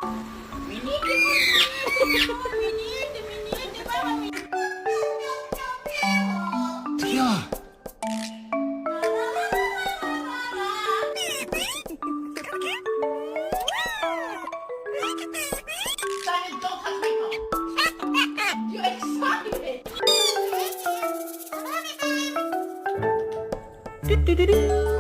We need the we need the mama. Yeah. Simon, don't touch my phone. You're excited. Do, do, do, do.